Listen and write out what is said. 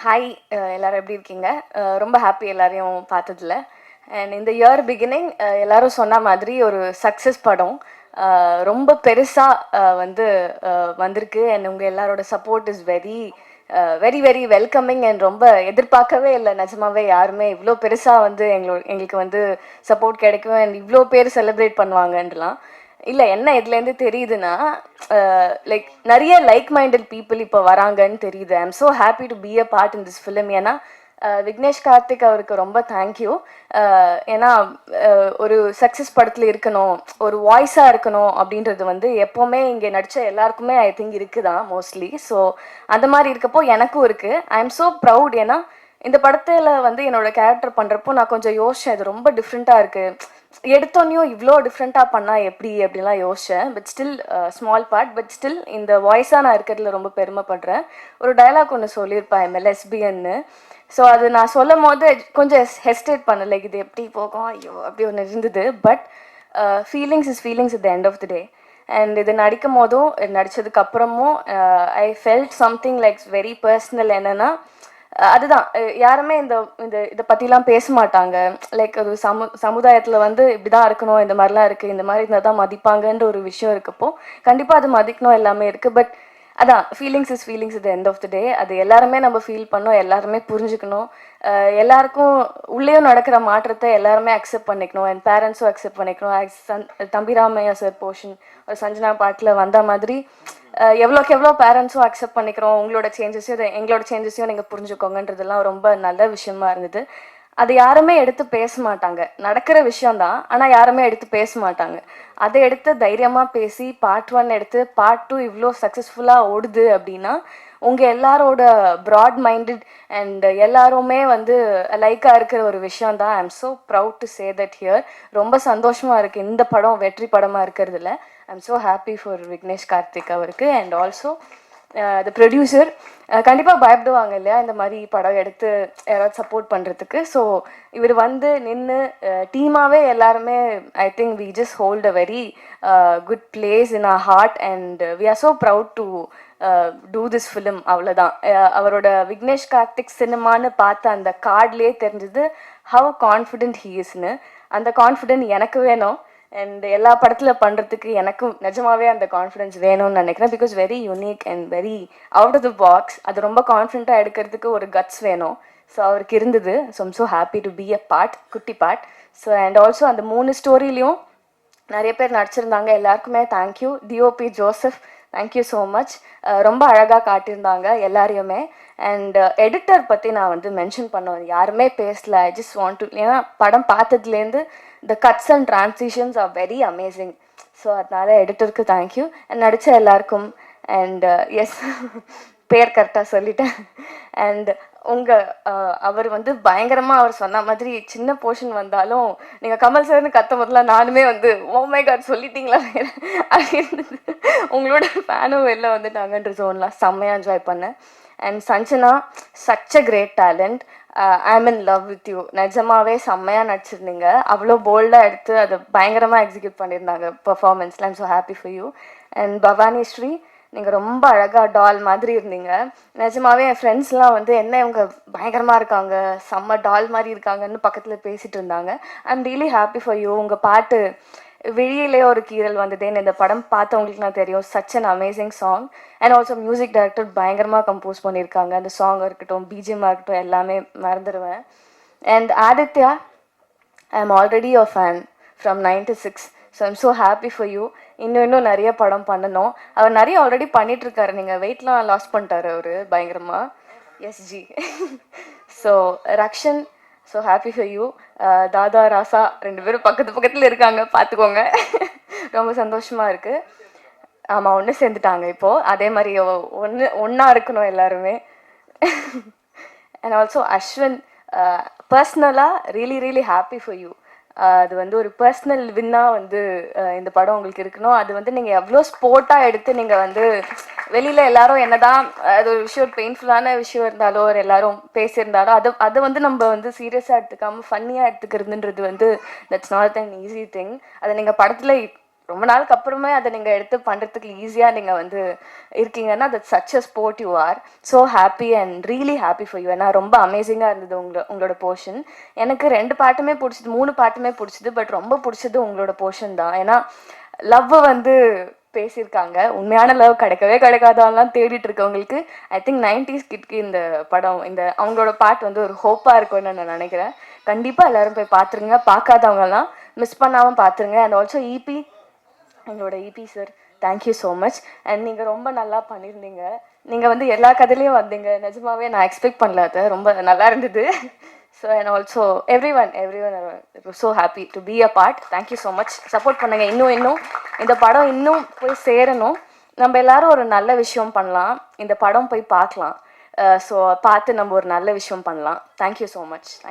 Hi, எல்லாரும் எப்படி இருக்கீங்க? ரொம்ப ஹாப்பி எல்லாரையும் பார்த்ததுல. அண்ட் இந்த இயர் பிகினிங் எல்லாரும் சொன்ன மாதிரி ஒரு சக்ஸஸ் படம் ரொம்ப பெருசா வந்து வந்திருக்கு. அண்ட் உங்க எல்லாரோட support is very very very welcoming. And ரொம்ப எதிர்பார்க்கவே இல்லை நிஜமாவே யாருமே இவ்வளோ பெருசா வந்து எங்களுக்கு வந்து சப்போர்ட் கிடைக்கும் அண்ட் இவ்வளோ பேர் செலிப்ரேட் பண்ணுவாங்கன்றலாம். இல்லை என்ன இதுலேருந்து தெரியுதுன்னா, லைக் நிறைய லைக் மைண்டட் பீப்புள் இப்போ வராங்கன்னு தெரியுது. ஐ am so happy to be a part in this film. ஏன்னா விக்னேஷ் கார்த்திக் அவருக்கு ரொம்ப தேங்க்யூ. ஏன்னா ஒரு சக்ஸஸ் படத்தில் இருக்கணும், ஒரு வாய்ஸாக இருக்கணும் அப்படின்றது வந்து எப்போவுமே இங்கே நடித்த எல்லாருக்குமே ஐ திங்க் இருக்குதான் மோஸ்ட்லி. ஸோ அந்த மாதிரி இருக்கப்போ எனக்கும் இருக்குது. ஐ எம் ஸோ ப்ரவுட். ஏன்னா இந்த படத்தில் வந்து என்னோட கேரக்டர் பண்ணுறப்போ நான் கொஞ்சம் யோசித்தேன், இது ரொம்ப டிஃப்ரெண்ட்டாக இருக்குது, எடுத்தோன்னையும் இவ்வளோ டிஃப்ரெண்ட்டாக பண்ணால் எப்படி அப்படிலாம் யோசித்தேன். But still small part, but still இந்த வாய்ஸாக நான் இருக்கிறதுல ரொம்ப பெருமைப்படுறேன். ஒரு டைலாக் ஒன்று சொல்லியிருப்பேன், எம்எல்எஸ்பின்னு. ஸோ அது நான் சொல்லும் போது கொஞ்சம் ஹெஸ்டேட் பண்ண, லைக் இது எப்படி போகும் ஐயோ அப்படி ஒன்று இருந்தது. But feelings is feelings at the end of the day. And இது நடிக்கும் போதும் நடித்ததுக்கு அப்புறமும் I felt something like very personal. என்னென்னா அதுதான், யாருமே இந்த இந்த இதை பற்றிலாம் பேச மாட்டாங்க. லைக் ஒரு சமுதாயத்தில் வந்து இப்படி தான் இருக்கணும், இந்த மாதிரிலாம் இருக்குது, இந்த மாதிரி இருந்தால் தான் மதிப்பாங்கன்ற ஒரு விஷயம் இருக்கப்போ கண்டிப்பாக அது மதிக்கணும், எல்லாமே இருக்குது. பட் அதான் feelings is feelings at the end of the day. அது எல்லாருமே நம்ம ஃபீல் பண்ணோம், எல்லாருமே புரிஞ்சுக்கணும். எல்லாருக்கும் உள்ளேயும் நடக்கிற மாற்றத்தை எல்லாருமே அக்செப்ட் பண்ணிக்கணும். என் பேரண்ட்ஸும் அக்செப்ட் பண்ணிக்கணும். தம்பிராமையா சார் போர்ஷன் ஒரு சஞ்சனா பாட்டில் வந்த மாதிரி எவ்வளோக்கு எவ்வளோ பேரண்ட்ஸும் அக்செப்ட் பண்ணிக்கிறோம், உங்களோட சேஞ்சஸையும் எங்களோட சேஞ்சஸையும் நீங்கள் புரிஞ்சுக்கோங்கன்றதெல்லாம் ரொம்ப நல்ல விஷயமா இருந்தது. அது யாருமே எடுத்து பேச மாட்டாங்க, நடக்கிற விஷயம்தான், ஆனால் யாருமே எடுத்து பேச மாட்டாங்க. அதை எடுத்து தைரியமாக பேசி பார்ட் 1 எடுத்து பார்ட் 2 இவ்வளோ சக்ஸஸ்ஃபுல்லாக ஓடுது அப்படின்னா உங்கள் எல்லாரோட ப்ராட் மைண்டட் அண்ட் எல்லாருமே வந்து லைக்காக இருக்கிற ஒரு விஷயம் தான். I am so proud to say that here. ரொம்ப சந்தோஷமாக இருக்குது இந்த படம் வெற்றி படமாக இருக்கிறதுல. I am so happy for Vignesh Karthik அவருக்கு. அண்ட் ஆல்சோ த ப்ரொடியூசர் கண்டிப்பாக பயப்படுவாங்க இல்லையா இந்த மாதிரி படம் எடுத்து யாராவது சப்போர்ட் பண்ணுறதுக்கு. ஸோ இவர் வந்து நின்று டீமாகவே எல்லாருமே I think we just hold a very good place in our heart and we are so proud to do this film. அவ்வளோதான். அவரோட விக்னேஷ் கார்த்திக் சினிமான்னு பார்த்த அந்த கார்ட்லேயே தெரிஞ்சது ஹவ் கான்ஃபிடென்ட் ஹீ இஸ்னு. அந்த கான்ஃபிடென்ட் எனக்கு வேணும். அண்ட் எல்லா படத்தில் பண்ணுறதுக்கு எனக்கும் நிஜமாவே அந்த கான்ஃபிடென்ஸ் வேணும்னு நினைக்கிறேன். Because very unique and very out of the box. அது ரொம்ப கான்ஃபிடென்ட்டாக எடுக்கிறதுக்கு ஒரு கட்ஸ் வேணும். ஸோ அவருக்கு இருந்தது. So I'm so happy to be a part, குட்டி பார்ட். ஸோ அண்ட் ஆல்சோ அந்த 3 ஸ்டோரிலையும் நிறைய பேர் நடிச்சிருந்தாங்க. எல்லாருக்குமே thank you. DOP Joseph, thank you so much. ரொம்ப அழகாக காட்டியிருந்தாங்க எல்லாரையுமே. அண்ட் எடிட்டர் பற்றி நான் வந்து மென்ஷன் பண்ணுவேன், யாருமே பேசல. ஐ ஜஸ்ட் வாண்ட் டு, ஏன்னா படம் பார்த்ததுலேருந்து the cuts and transitions are very amazing. So அதனால எடிட்டருக்கு தேங்க்யூ. அண்ட் நடித்த எல்லாருக்கும். அண்ட் எஸ் பேர் கரெக்டாக சொல்லிட்டேன். அண்ட் உங்கள் அவர் வந்து பயங்கரமாக அவர் சொன்ன மாதிரி சின்ன போர்ஷன் வந்தாலும் நீங்கள் கமல் சார்னு கத்தும் போதெல்லாம் நானுமே வந்து ஓ மை காட் சொல்லிட்டீங்களா அது இருந்தது. உங்களோட ஃபேனும் வெளில வந்துட்டாங்கன்ற ஜோன்லாம் செம்மையாக என்ஜாய் பண்ணேன். And Sanjana, such a great talent. I am in love with you. நிஜமாவே செம்மையாக நடிச்சிருந்தீங்க. அவ்வளோ போல்டாக எடுத்து அதை பயங்கரமாக எக்ஸிக்யூட் பண்ணியிருந்தாங்க பர்ஃபார்மன்ஸில். I'm so happy for you. And Bhavani Sri, நீங்கள் ரொம்ப அழகாக டால் மாதிரி இருந்தீங்க. நிஜமாவே என் ஃப்ரெண்ட்ஸ்லாம் வந்து என்ன இவங்க பயங்கரமாக இருக்காங்க, செம்ம டால் மாதிரி இருக்காங்கன்னு பக்கத்தில் பேசிகிட்டு இருந்தாங்க. I am really happy for you. உங்கள் பாட்டு விழியிலே ஒரு கீரல் வந்ததேன்னு இந்த படம் பார்த்தவங்களுக்கு நான் தெரியும். Such an amazing song. And also music director பயங்கரமாக கம்போஸ் பண்ணியிருக்காங்க. அந்த சாங் இருக்கட்டும், பிஜிஎம்மாக இருக்கட்டும், எல்லாமே மறந்துடுவேன். And Aditya, I am already your fan from 96. So I'm so happy for you. இன்னும் நிறைய படம் பண்ணணும். அவர் நிறைய ஆல்ரெடி பண்ணிகிட்ருக்காரு. நீங்கள் வெயிட்லாம் லாஸ் பண்ணிட்டாரு அவர் பயங்கரமாக. SG. So Rakshan, so happy for you. தாதா ராசா 2 பேரும் பக்கத்து பக்கத்தில் இருக்காங்க, பார்த்துக்கோங்க. ரொம்ப சந்தோஷமாக இருக்குது. ஆமாம், ஒன்று சேர்ந்துட்டாங்க இப்போது. அதே மாதிரி ஒன்றா இருக்கணும் எல்லாருமே. அண்ட் ஆல்சோ அஸ்வின், பர்சனலாக really really happy for you. அது வந்து ஒரு பர்சனல் வின்னாக வந்து இந்த படம் உங்களுக்கு இருக்கணும். அது வந்து நீங்கள் எவ்வளோ ஸ்போர்ட்டாக எடுத்து நீங்கள் வந்து வெளியில் எல்லாரும் என்னதான் அது ஒரு விஷயம், ஒரு பெயின்ஃபுல்லான விஷயம் இருந்தாலோ, ஒரு எல்லாரும் பேசியிருந்தாலும் அதை வந்து நம்ம வந்து சீரியஸாக எடுத்துக்காமல் ஃபன்னியாக எடுத்துக்கிறதுன்றது வந்து that's not an easy thing. அதை நீங்கள் படத்தில் ரொம்ப நாளுக்கு அப்புறமே அதை நீங்கள் எடுத்து பண்ணுறதுக்கு ஈஸியாக நீங்கள் வந்து இருக்கீங்கன்னா that such a sport you are. So happy and really happy for you. ஏன்னா ரொம்ப அமேசிங்காக இருந்தது உங்களோட போர்ஷன். எனக்கு 2 பாட்டுமே பிடிச்சது, 3 பாட்டுமே பிடிச்சது. பட் ரொம்ப பிடிச்சது உங்களோட போர்ஷன் தான். ஏன்னா லவ் வந்து பேசியிருக்காங்க. உண்மையான லவ் கிடைக்காதவங்கலாம் தேடிட்டு இருக்கவங்களுக்கு ஐ திங்க் 90s கிட்க்கு இந்த படம், இந்த அவங்களோட பாட்டு வந்து ஒரு ஹோப்பாக இருக்கும்னு நான் நினைக்கிறேன். கண்டிப்பாக எல்லோரும் போய் பார்த்துருங்க. பார்க்காதவங்கலாம் மிஸ் பண்ணாமல் பார்த்துருங்க. அண்ட் ஆல்சோ இபி, எங்களோட EB sir, thank you so much. And நீங்கள் ரொம்ப நல்லா பண்ணியிருந்தீங்க. நீங்கள் வந்து எல்லா கதையிலையும் வந்தீங்க. நிஜமாவே நான் எக்ஸ்பெக்ட் பண்ணல, அது ரொம்ப நல்லா இருந்தது. So and also every one so happy to be a part. Thank you so much. Support பண்ணுங்க. இன்னும் இந்த படம் இன்னும் போய் சேரணும். நம்ம எல்லாரும் ஒரு நல்ல விஷயம் பண்ணலாம். இந்த படம் போய் பார்க்கலாம். ஸோ பார்த்து நம்ம ஒரு நல்ல விஷயம் பண்ணலாம். Thank you so much.